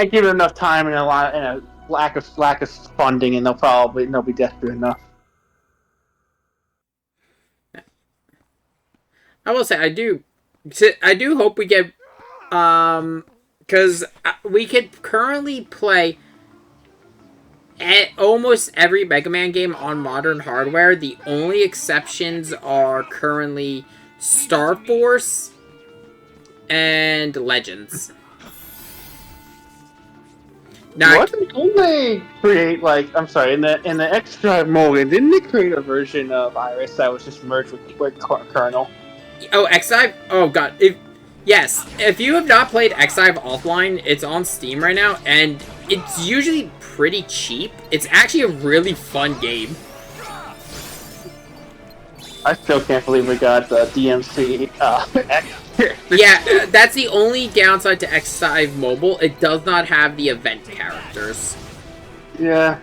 give it enough time and a lack of funding, and they'll be desperate enough. I will say I do hope we get because we could currently play almost every Mega Man game on modern hardware. The only exceptions are currently Star Force and Legends. Now, Didn't they create I'm sorry, in the X Drive Mulligan, didn't they create a version of Iris that was just merged with Colonel? oh, X-Dive? Oh god, if you have not played X-Dive offline, it's on Steam right now, and it's usually pretty cheap. It's actually a really fun game. I still can't believe we got the DMC X. Yeah, that's the only downside to X-Dive Mobile. It does not have the event characters. Yeah.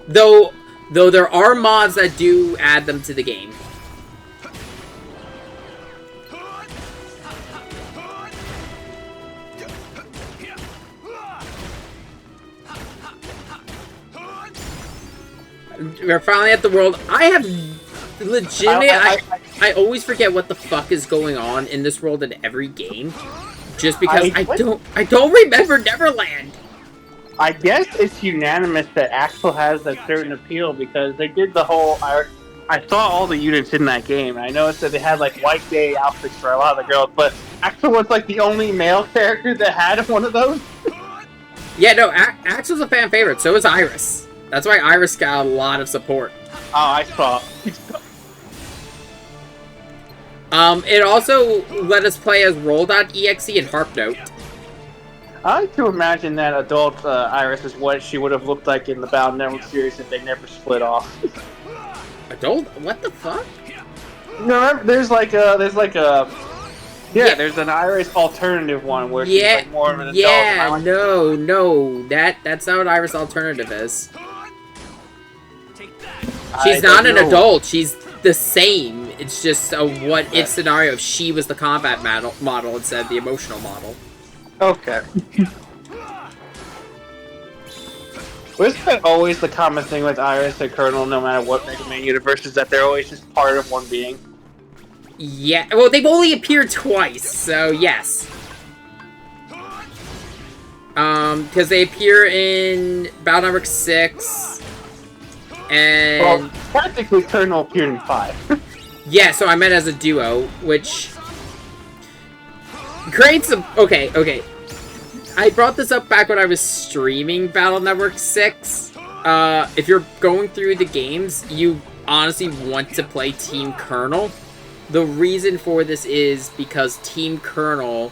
Though there are mods that do add them to the game. We're finally at the world. I have legitimate. I always forget what the fuck is going on in this world in every game, just because I don't remember Neverland. I guess it's unanimous that Axel has a certain appeal because they did the whole. I saw all the units in that game. And I noticed that they had White Day outfits for a lot of the girls, but Axel was the only male character that had one of those. Yeah, no, Axel's a fan favorite. So is Iris. That's why Iris got a lot of support. Oh, I saw. It also let us play as Roll.exe and Harp Note. I like to imagine that adult Iris is what she would have looked like in the Battle Network series if they never split off. Adult? What the fuck? No, remember, there's an Iris alternative one where she's more of an adult. Yeah, no, that's not what Iris alternative is. She's not an adult. She's the same. It's just a what-if scenario if she was the combat model instead of the emotional model. Okay. Wasn't that always the common thing with Iris and Colonel, no matter what Mega Man universe, is that they're always just part of one being? Yeah, well, they've only appeared twice, so yes. Because they appear in Battle Network 6, and... Well, practically Colonel appeared in 5. Yeah, so I meant as a duo, which... creates some... Okay. I brought this up back when I was streaming Battle Network 6. If you're going through the games, you honestly want to play Team Colonel. The reason for this is because Team Colonel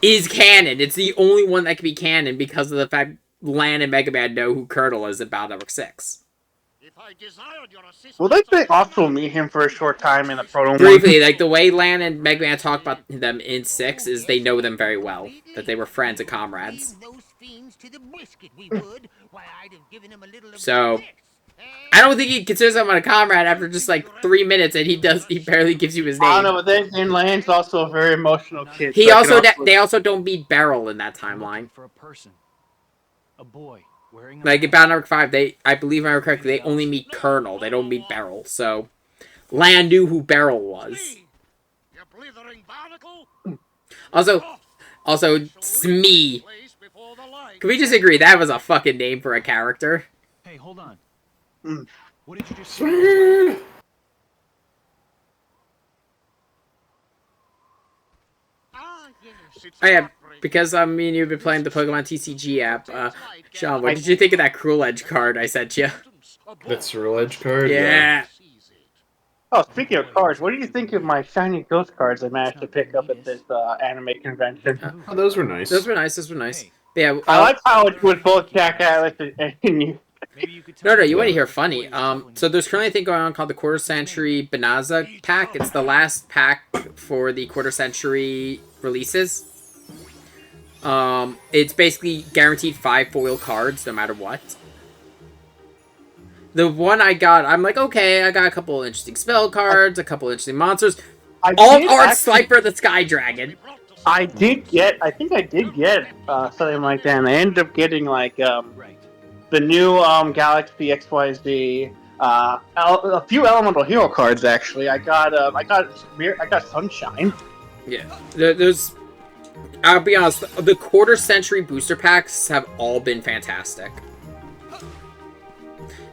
is canon. It's the only one that can be canon because of the fact Lan and Mega Man know who Colonel is in Battle Network 6. Well, they also meet him for a short time in the Proto Briefly, the way Lan and Mega Man talk about them in 6 is they know them very well. That they were friends and comrades. So... I don't think he considers him a comrade after just 3 minutes, and he barely gives you his name. I don't know, but then Lan's also a very emotional kid. He also they also don't meet Beryl in that timeline. For a person, a boy wearing in Battle Network 5, I believe I remember correctly, they only meet Colonel. They don't meet Beryl. So Lan knew who Beryl was. Also, Smee. Can we just agree that was a fucking name for a character? Hey, hold on. What did you just say? Oh yeah, because me and you have been playing the Pokemon TCG app. Sean, what did you think of that Cruel Edge card I sent you? That Cruel Edge card? Yeah. Oh, speaking of cards, what do you think of my shiny ghost cards I managed to pick up at this anime convention? Oh, those were nice. Those were nice. But yeah, I like how it was both Jack Atlas and you. No, you want to hear funny. So there's currently a thing going on called the Quarter Century Banaza pack. It's the last pack for the Quarter Century releases. It's basically guaranteed 5 foil cards no matter what. The one I got, I'm like, okay, I got a couple interesting spell cards, a couple interesting monsters. Alt Art Slifer the Sky Dragon. I think I did get something like that, and I ended up getting like Right. the new Galaxy XYZ, a few Elemental Hero cards actually. I got Sunshine. Yeah, there's. I'll be honest. The quarter century booster packs have all been fantastic.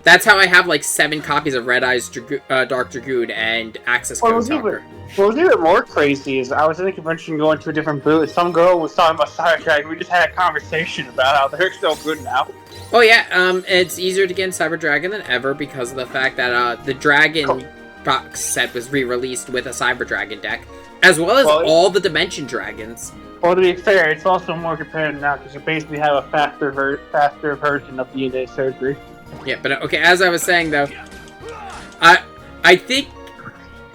That's how I have like 7 copies of Red Eyes Dark Dragoon and Access Code Stalker. What was even more crazy is I was in a convention going to a different booth. Some girl was talking about Cyber Dragon. We just had a conversation about how they're so good now. Oh yeah, it's easier to get in Cyber Dragon than ever because of the fact that the Dragon box set was re-released with a Cyber Dragon deck, as well as all the Dimension Dragons. Well, to be fair, it's also more competitive now because you basically have a faster version of the Unity Surgery. Yeah, but okay, as I was saying though, I think,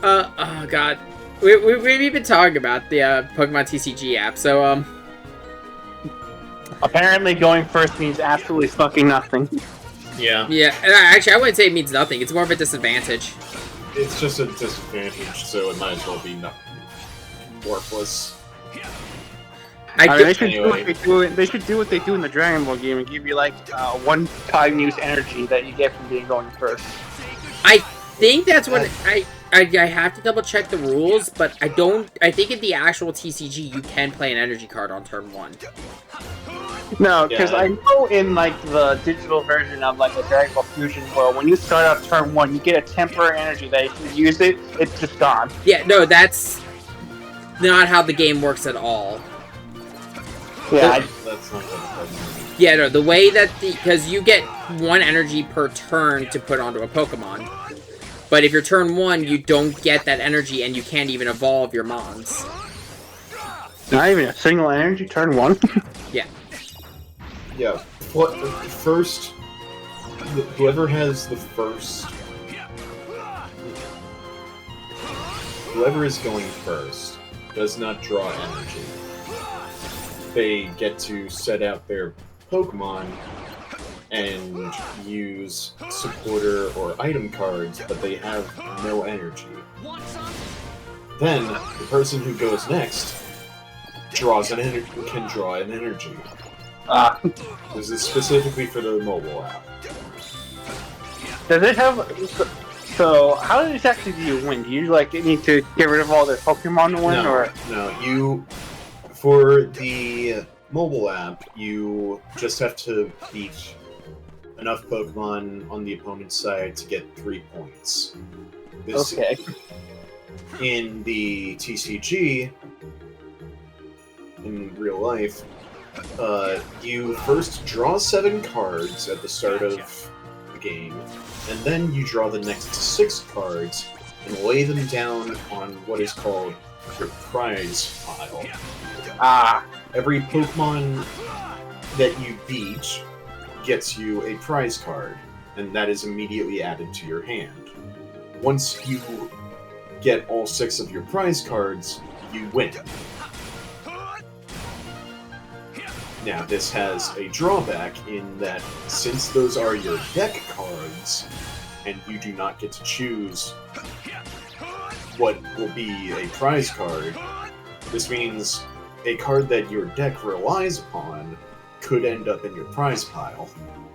oh god, we've been talking about the Pokemon TCG app, so apparently going first means absolutely fucking nothing. Yeah. Yeah, and actually I wouldn't say it means nothing, it's more of a disadvantage. It's just a disadvantage, so it might as well be worthless. They should do what they do in the Dragon Ball game and give you like one-time use energy that you get from being going first. I think that's what I have to double check the rules, but I think in the actual TCG you can play an energy card on turn 1. No, because I know in like the digital version of like the Dragon Ball Fusion world, when you start out turn 1, you get a temporary energy that if you use it, it's just gone. Yeah, no, that's not how the game works at all. Yeah, That's not what yeah, no, the way that because you get 1 energy per turn to put onto a Pokemon, but if you're turn 1, you don't get that energy and you can't even evolve your Mons. not even a single energy turn 1. Yeah. Yeah. What first? Whoever has the first. Whoever is going first does not draw energy. They get to set out their Pokemon and use supporter or item cards, but they have no energy. Then, the person who goes next draws can draw an energy. This is specifically for the mobile app. Does it have... So, how exactly do you win? Do you like need to get rid of all their Pokemon to win, or...? No, you... For the mobile app, you just have to beat enough Pokemon on the opponent's side to get 3 points. Okay. In the TCG, in real life, you first draw 7 cards at the start of the game, and then you draw the next 6 cards and lay them down on what is called your prize pile. Every Pokemon that you beat gets you a prize card, and that is immediately added to your hand. Once you get all 6 of your prize cards, you win. Now, this has a drawback in that since those are your deck cards, and you do not get to choose what will be a prize card, this means a card that your deck relies upon could end up in your prize pile.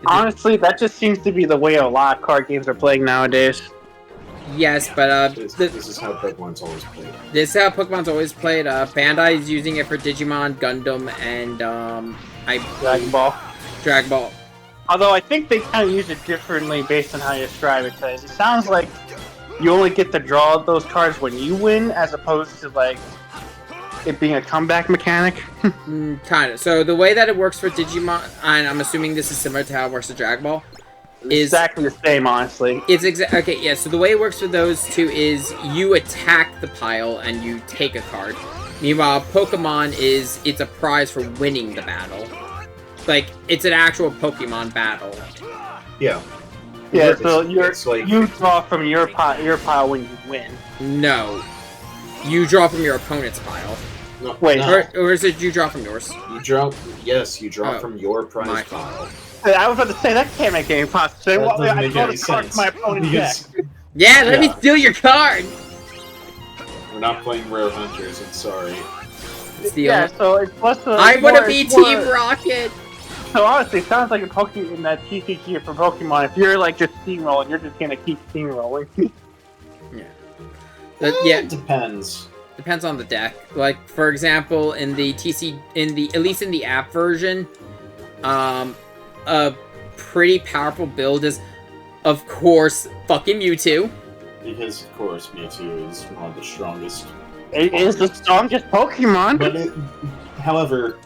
Honestly, that just seems to be the way a lot of card games are playing nowadays. Yes, but This is how Pokemon's always played. this is how Pokemon's always played. Bandai is using it for Digimon, Gundam, and Dragon Ball. Dragon Ball. Although I think they kind of use it differently based on how you describe it, because it sounds like you only get to draw those cards when you win, as opposed to like it being a comeback mechanic. Kind of. So the way that it works for Digimon, and I'm assuming this is similar to how it works for Dragon Ball, is exactly the same, honestly. it's okay. Yeah. So the way it works for those two is you attack the pile and you take a card. Meanwhile, Pokemon it's a prize for winning the battle. Like it's an actual Pokemon battle. Yeah. Yeah, so like, you draw from your pile when you win. No, you draw from your opponent's pile. no, Wait, no. Or is it you draw from yours? You draw. Yes, you draw Oh, from your prize my pile. I was about to say that can't make any possible sense. That Well, doesn't I make draw any the card sense. from my opponent's Because deck. Yeah, let me Yeah. steal your card. we're not playing Rare Hunters. I'm sorry. It's the Yeah, only... so it's less. I want to be Team Rocket. So honestly, it sounds like a Pokemon in that TCG for Pokemon. If you're like just steamrolling, you're just gonna keep steamrolling. Yeah, It depends. depends on the deck. Like for example, in the at least in the app version, a pretty powerful build is, of course, fucking Mewtwo. Because, of course, Mewtwo is one of the strongest. It is the strongest Pokemon. But however,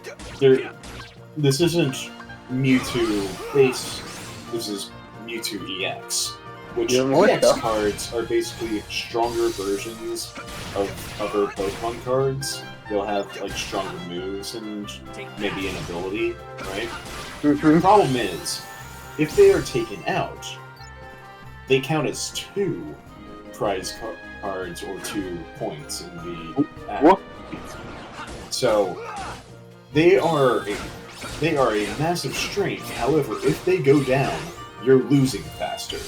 this isn't Mewtwo base. This is Mewtwo EX, which EX cards are basically stronger versions of other Pokemon cards. They'll have like stronger moves and maybe an ability, right? The problem is, if they are taken out, they count as 2 prize cards or 2 points in the app. So they are a massive strain. However, if they go down, you're losing faster.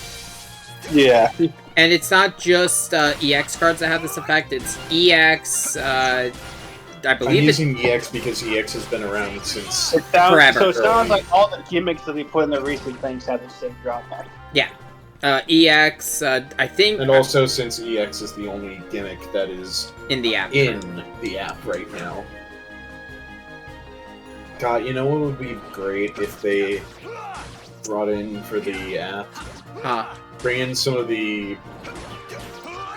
Yeah. And it's not just EX cards that have this effect. It's EX. I believe I'm using EX because EX has been around since forever. So it sounds like all the gimmicks that they put in the recent things have the same drawback. Yeah. EX, I think... And also since EX is the only gimmick that is in the app. Right now. God, you know what would be great if they brought in for the app? Bring in some of the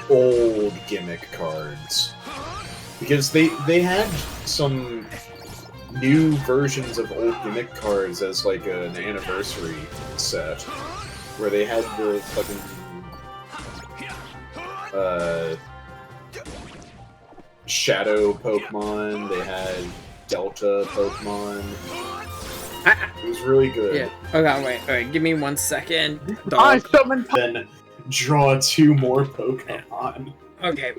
old gimmick cards. Because they had some new versions of old gimmick cards as like an anniversary set. Where they had the fucking Shadow Pokemon, they had Delta Pokemon. It was really good. Yeah. Okay, wait, give me 1 second. I summoned. Then draw 2 more Pokemon. Okay,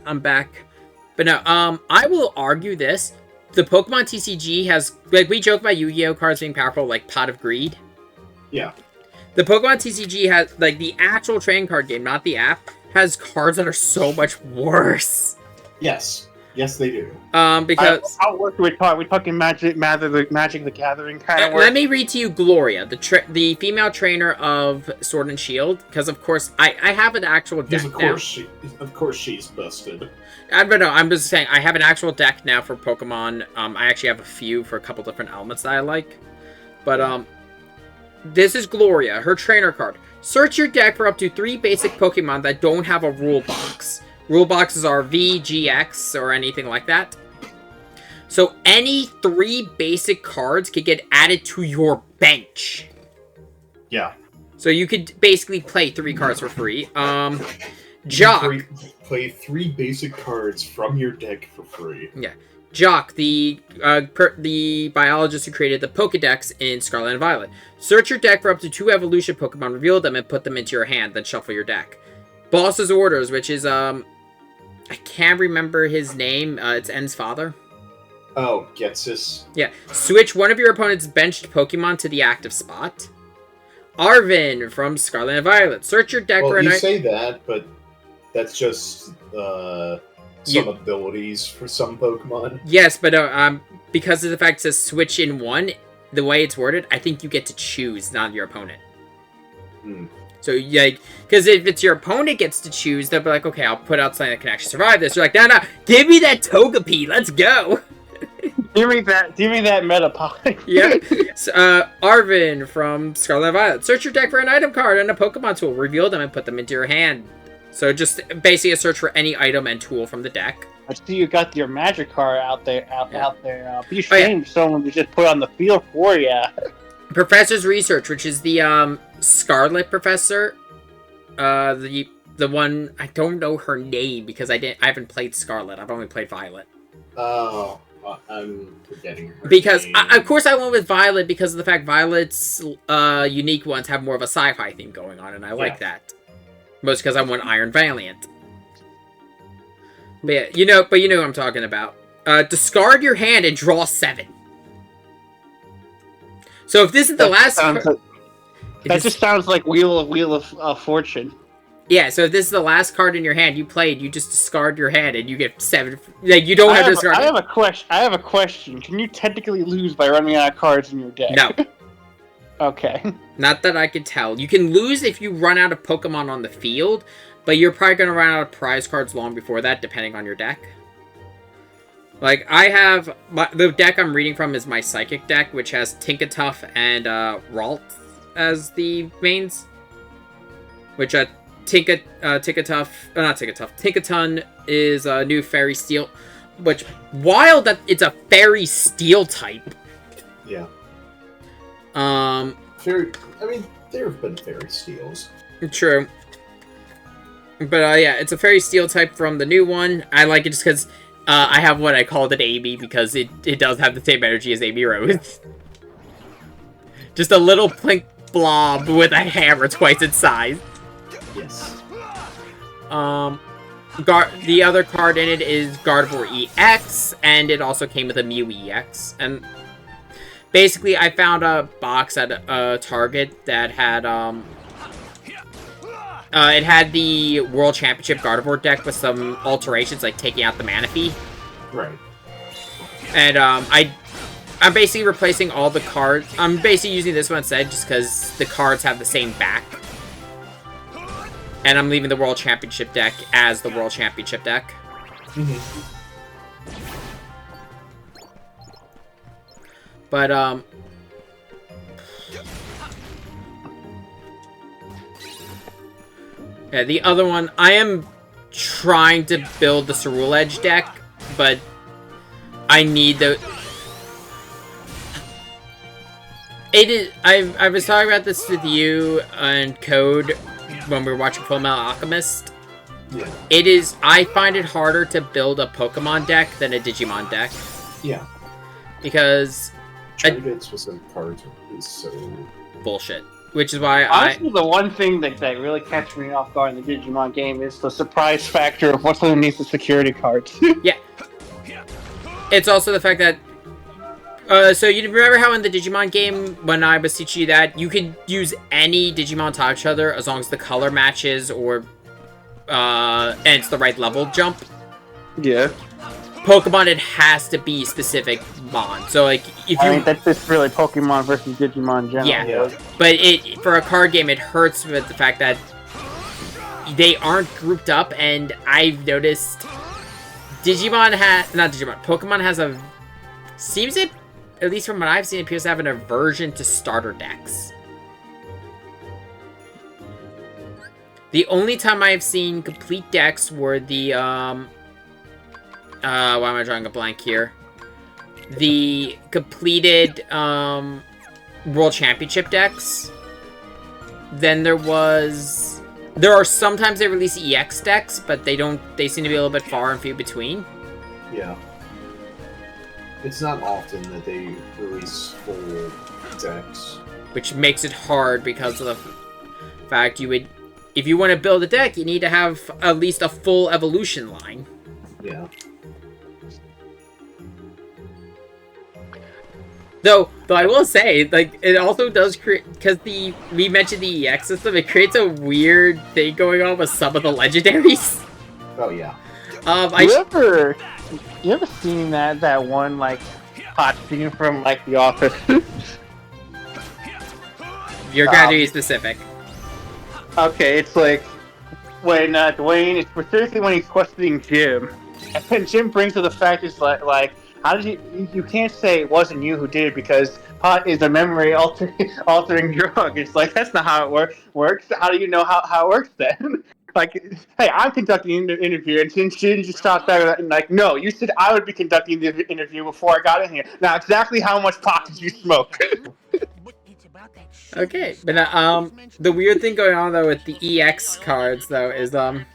I'm back. But no, I will argue this. The Pokemon TCG has, like, we joke about Yu-Gi-Oh cards being powerful, like Pot of Greed. Yeah. The Pokemon TCG has, like, the actual trading card game, not the app, has cards that are so much worse. Yes. Yes, they do. Because... How work we talk? We talking Magic the Gathering kind of work? Let me read to you Gloria, the female trainer of Sword and Shield, because, of course, I have an actual deck now. Of course she's busted. But no, I'm just saying, I have an actual deck now for Pokemon. I actually have a few for a couple different elements that I like. But, this is Gloria, her trainer card. Search your deck for up to 3 basic Pokemon that don't have a rule box. Rule boxes are V, GX, or anything like that. So any 3 basic cards could get added to your bench. Yeah. So you could basically play 3 cards for free. Jock. Play 3 basic cards from your deck for free. Yeah. Jock, the biologist who created the Pokedex in Scarlet and Violet. Search your deck for up to 2 evolution Pokemon, reveal them, and put them into your hand, then shuffle your deck. Boss's Orders, which is, I can't remember his name. It's En's father. Oh, Getsis. Yeah. Switch one of your opponent's benched Pokemon to the active spot. Arvin from Scarlet and Violet. Search your deck for a... Well, you say that, but that's just, some abilities for some Pokemon. Yes, but because of the fact it says switch in one, the way it's worded, I think you get to choose, not your opponent. So, yeah, because if it's your opponent gets to choose, they'll be like, okay, I'll put out something that can actually survive this. You're like, no, give me that Togepi, let's go! Give me that Metapod. Yeah. So, Arvin from Scarlet and Violet. Search your deck for an item card and a Pokemon tool. Reveal them and put them into your hand. So just basically a search for any item and tool from the deck. I see you got your Magic card out there. Be ashamed if someone would just put on the field for you. Professor's Research, which is the Scarlet Professor. The one, I don't know her name because I haven't played Scarlet. I've only played Violet. Oh, I'm forgetting her because name. of course I went with Violet because of the fact Violet's unique ones have more of a sci-fi theme going on, and I like that. Most because I won Iron Valiant. But yeah, you know what I'm talking about. Discard your hand and draw 7. So if this is the last... That just sounds like Wheel of Fortune. Yeah, so if this is the last card in your hand you played, you just discard your hand and you get 7. Like, you don't have to discard. I have a question. I have a question. Can you technically lose by running out of cards in your deck? No. Okay. Not that I can tell. You can lose if you run out of Pokemon on the field, but you're probably going to run out of prize cards long before that, depending on your deck. Like, I have... the deck I'm reading from is my Psychic deck, which has Tinkatuff and Ralt as the mains. Which, Tinkaton is a new Fairy Steel. Which, wild that it's a Fairy Steel type. Yeah. I mean, there have been Fairy Steels. True. But, yeah, it's a Fairy Steel type from the new one. I like it just because I have what I called it Amy, because it does have the same energy as Amy Rose. Just a little plink blob with a hammer twice its size. Yes. The other card in it is Gardevoir EX, and it also came with a Mew EX. And basically, I found a box at Target that had, it had the World Championship Gardevoir deck with some alterations, like taking out the Manaphy. Right. And, I'm basically replacing all the cards. I'm basically using this one instead, just because the cards have the same back. And I'm leaving the World Championship deck as the World Championship deck. Mm-hmm. But, yeah, the other one, I am trying to build the Cerule Edge deck, but I need the... It is... I was talking about this with you and Code when we were watching Fullmetal Alchemist. Yeah. It is... I find it harder to build a Pokemon deck than a Digimon deck. Yeah. Because... Trying to get specific cards is so... bullshit. Which is why Honestly, the one thing that really catches me off guard in the Digimon game is the surprise factor of what's underneath the security cards. Yeah. It's also the fact that... so you remember how in the Digimon game, when I was teaching you that, you could use any Digimon type each other as long as the color matches or... and it's the right level jump? Yeah. Pokemon, it has to be specific Mon. So, like, if you... I mean, that's just really Pokemon versus Digimon in general. Yeah. But for a card game, it hurts with the fact that they aren't grouped up, and I've noticed Pokemon has a... Seems it, at least from what I've seen, it appears to have an aversion to starter decks. The only time I've seen complete decks were the, why am I drawing a blank here? The completed, World Championship decks. Then there are sometimes they release EX decks, but they seem to be a little bit far and few between. Yeah. It's not often that they release full decks. Which makes it hard because of the fact if you want to build a deck, you need to have at least a full evolution line. Yeah. Though I will say, like, it also does create, because we mentioned the EX system, it creates a weird thing going on with some of the legendaries. Oh yeah. You ever seen that one like hot scene from like The Office? You're going to be specific. Okay, it's like when Dwayne, it's specifically when he's questioning Jim, and Jim brings to the fact is like how did you can't say it wasn't you who did it because pot is a memory altering drug. It's like that's not how it works. How do you know how it works then? Like, hey, I'm conducting the interview, and since you just stopped there, and like, no, you said I would be conducting the interview before I got in here. Now, exactly how much pot did you smoke? Okay, but the weird thing going on though with the EX cards though is I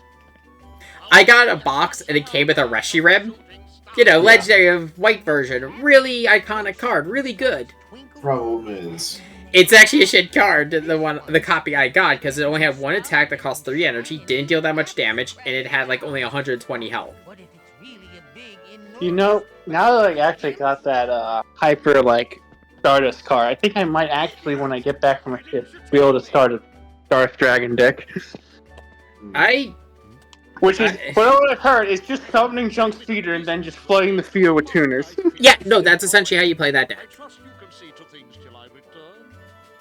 got a box and it came with a Reshiram. You know, legendary of white version, really iconic card, really good. Problem is, it's actually a shit card, the copy I got, because it only had one attack that cost 3 energy, didn't deal that much damage, and it had like only 120 health. You know, now that I actually got that hyper like Stardust card, I think I might actually, when I get back from my ship, be able to start a Stardust Dragon deck. Which is, what I've heard, is just summoning Junk Speeder and then just flooding the field with tuners. Yeah, no, that's essentially how you play that deck.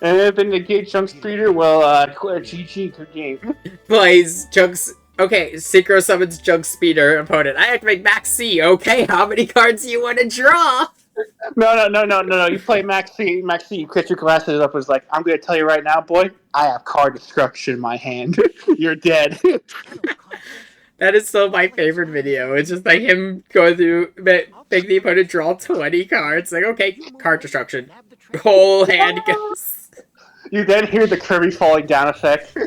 And if they negate Junk Speeder, well, GG game. Plays Chunks. Okay, Synchro summons Junk Speeder opponent. I activate Max C. Okay, how many cards do you want to draw? No. You play Max C, you catch your glasses up, and it's like, I'm gonna tell you right now, boy, I have card destruction in my hand. You're dead. That is still my favorite video. It's just like him going through, make the opponent draw 20 cards. Like, okay, card destruction. Whole hand goes. You then hear the Kirby falling down effect.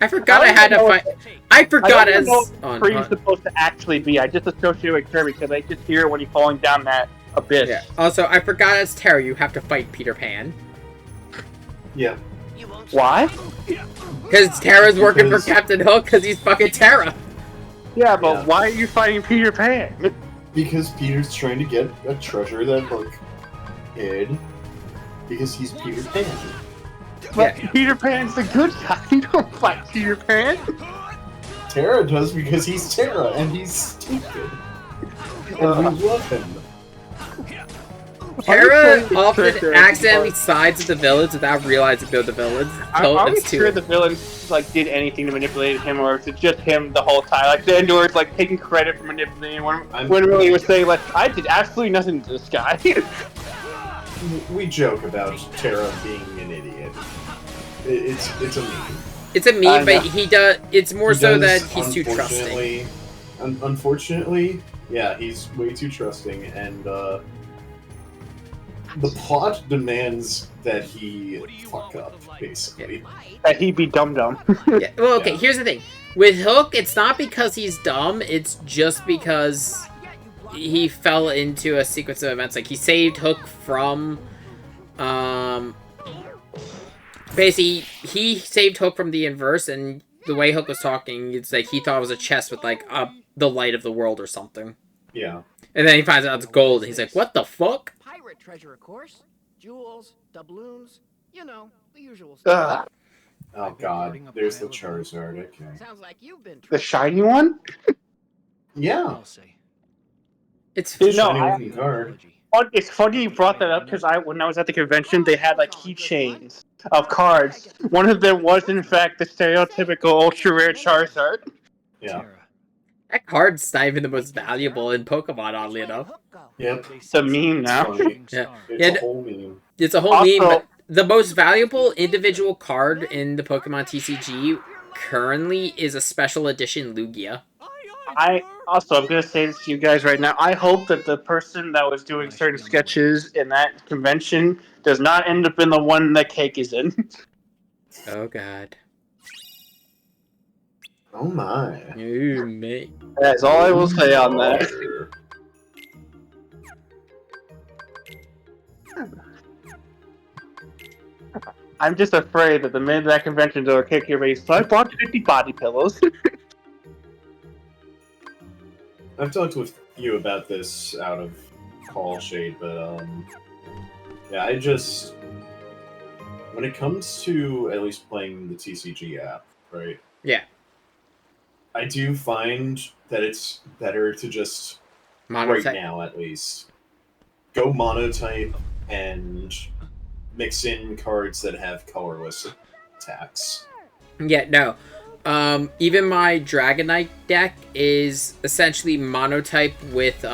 I forgot I had to fight. I forgot as. Kirby's supposed to actually be. I just associate with Kirby because I just hear it when he's falling down that abyss. Yeah. Also, I forgot as Terra, you have to fight Peter Pan. Yeah. Why? Because Terra's working for Captain Hook because he's fucking Terra. Yeah, but why are you fighting Peter Pan? Because Peter's trying to get a treasure that Hook hid. Because he's Peter Pan. But Peter Pan's the good guy. You don't fight Peter Pan. Terra does because he's Terra and he's stupid. And we love him. Terra often accidentally sides with the villains without realizing they're the villains. I'm sure the villains did anything to manipulate him, or is it just him the whole time? Like the Endor's taking credit for manipulating when really he was saying I did absolutely nothing to this guy. We joke about Terra being an idiot. It's a meme. It's a meme, but he does. It's more so that he's too trusting. Unfortunately, yeah, he's way too trusting, and the plot demands that he fuck up, basically. That he be dumb. Yeah. Well, okay. Here's the thing: with Hook, it's not because he's dumb. It's just because he fell into a sequence of events. Like he saved Hook from, basically he saved Hook from the inverse, and the way Hook was talking, it's like he thought it was a chest with the light of the world or something. Yeah. And then he finds out it's gold, and he's like, "What the fuck?" Pirate treasure, of course. Jewels, doubloons, you know, the usual stuff. Oh god, there's the Charizard, okay. Sounds like you've been The shiny one? Yeah. It's Shiny card. It's funny you brought that up because when I was at the convention, they had keychains of cards. One of them was in fact the stereotypical ultra rare Charizard. Yeah. That card's not even the most valuable in Pokemon, oddly enough. Yep. It's a meme now. Yeah. It's a whole meme. It's a whole meme, but the most valuable individual card in the Pokemon TCG currently is a special edition Lugia. I'm going to say this to you guys right now. I hope that the person that was doing certain sketches in that convention does not end up in the one that Cake is in. Oh, God. Oh, my. Ooh, mate. That's all I will say on that. I'm just afraid that the minute that convention will kick your face, so I bought 50 body pillows. I've talked with you about this out of call shade, but yeah, when it comes to at least playing the TCG app, right? Yeah. I do find that it's better to just Monotype. right now at least go monotype and mix in cards that have colorless attacks. Yeah, no. Even my Dragonite deck is essentially monotype with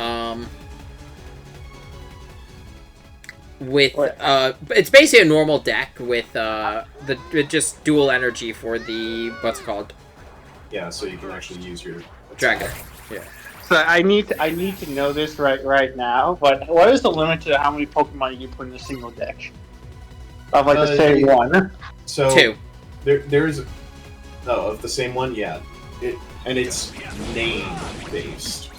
it's basically a normal deck with just dual energy for the what's it called? Yeah, so you can actually use your Dragonite. Yeah. So I need to know this right now, but what is the limit to how many Pokemon you can put in a single deck? Of the same one? So 2. There's of the same one, yeah. It's name based.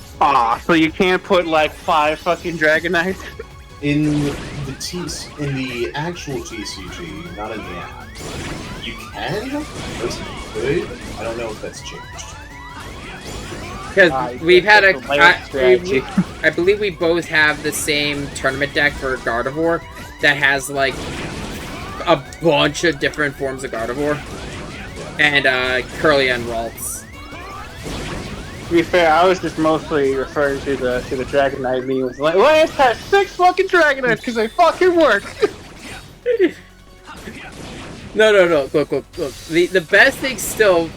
So you can't put 5 fucking Dragonites? In the actual TCG, not in the app. You can? That's good. I don't know if that's changed. Because we've had strategy. I believe we both have the same tournament deck for Gardevoir that has a bunch of different forms of Gardevoir. And Curly and Ralts. To be fair, I was just mostly referring to the Dragonite meme. It's like, Lance has 6 fucking Dragonites because they fucking work. No. Look. The best thing still,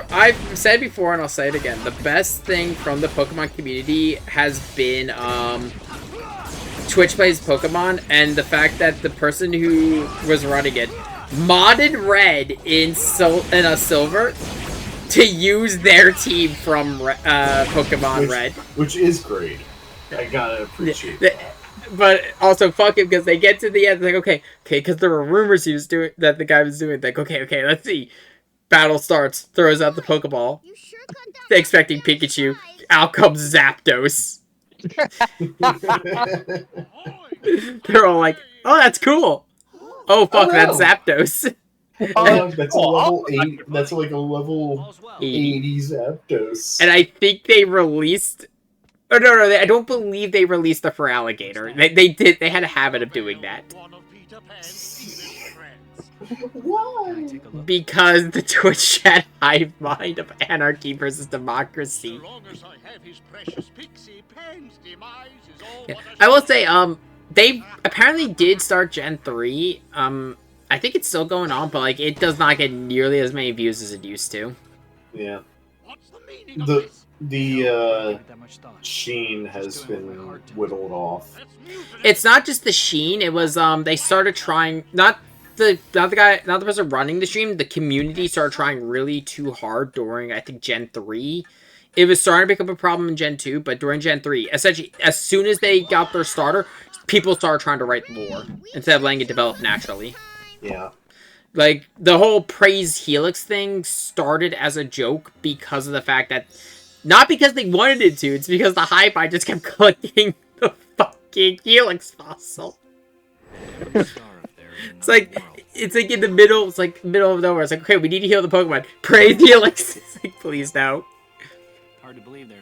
I've said before and I'll say it again. The best thing from the Pokemon community has been Twitch plays Pokemon, and the fact that the person who was running it modded Red in a Silver to use their team from Pokemon Red. Which is great. I gotta appreciate that. But also, fuck it, because they get to the end, like, okay, because there were rumors that the guy was doing, like, okay, let's see. Battle starts, throws out the Pokeball, expecting Pikachu, out comes Zapdos. They're all like, oh, that's cool. Oh, fuck, that's Zapdos. That's a level 8, that's like a level 80 Zapdos. And I think they released... Oh, no, I don't believe they released the Feraligatr. They had a habit of doing that. Why? Because the Twitch chat hive mind of anarchy versus democracy. Yeah. I will say, they apparently did start Gen 3. I think it's still going on, but like it does not get nearly as many views as it used to. Yeah. The sheen has been whittled off. It's not just the sheen. It was they started trying not the person running the stream. The community started trying really too hard during I think Gen 3. It was starting to become a problem in Gen 2, but during Gen 3, essentially as soon as they got their starter, people started trying to write lore instead of letting it develop naturally. Yeah. Like, the whole Praise Helix thing started as a joke because of the fact that... Not because they wanted it to, it's because the Hi-Fi just kept clicking the fucking Helix fossil. It's like in the middle, it's like middle of nowhere. It's like, okay, we need to heal the Pokemon. Praise Helix! It's like, please no.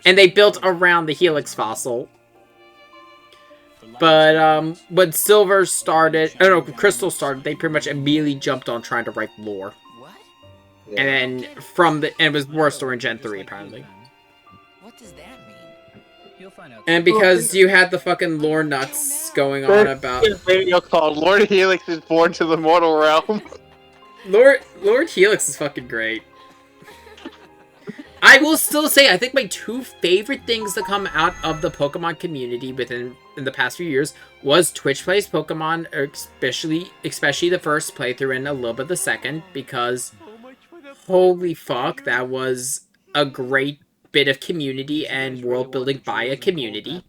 And they built around the Helix fossil. But, when Silver started... Oh, no, Crystal started, they pretty much immediately jumped on trying to write lore. Yeah. And then, and it was worse during Gen 3, apparently. What does that mean? You'll find out. And because you had the fucking lore nuts going on about... There's a video called Lord Helix is Born to the Mortal Realm. Lord Helix is fucking great. I will still say, I think my 2 favorite things to come out of the Pokemon community in the past few years was Twitch Plays Pokemon, especially the first playthrough and a little bit the second, because holy fuck, that was a great bit of community and world building by a community.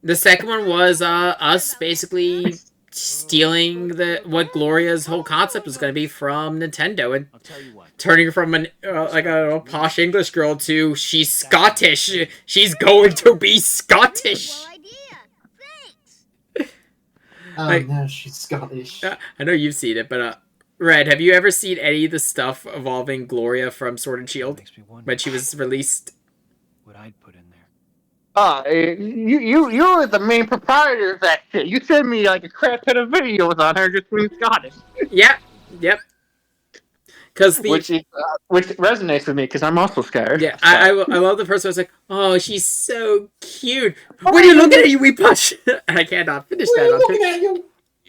The second one was us basically stealing what Gloria's whole concept was going to be from Nintendo and turning from a posh English girl to she's Scottish. She's going to be Scottish. Now she's Scottish. I know you've seen it, but Red, have you ever seen any of the stuff involving Gloria from Sword and Shield when she was released? What I'd put in there. You were the main proprietor of that shit. You sent me like a crap ton of videos on her just being Scottish. Yep. Which resonates with me because I'm also scared. Yeah, I love the person who's like, oh, she's so cute. What are you looking at, you wee push? I cannot finish that. Looking at you.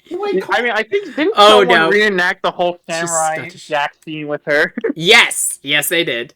I mean, I think didn't someone reenact the whole Samurai Jack scene with her? Yes, they did.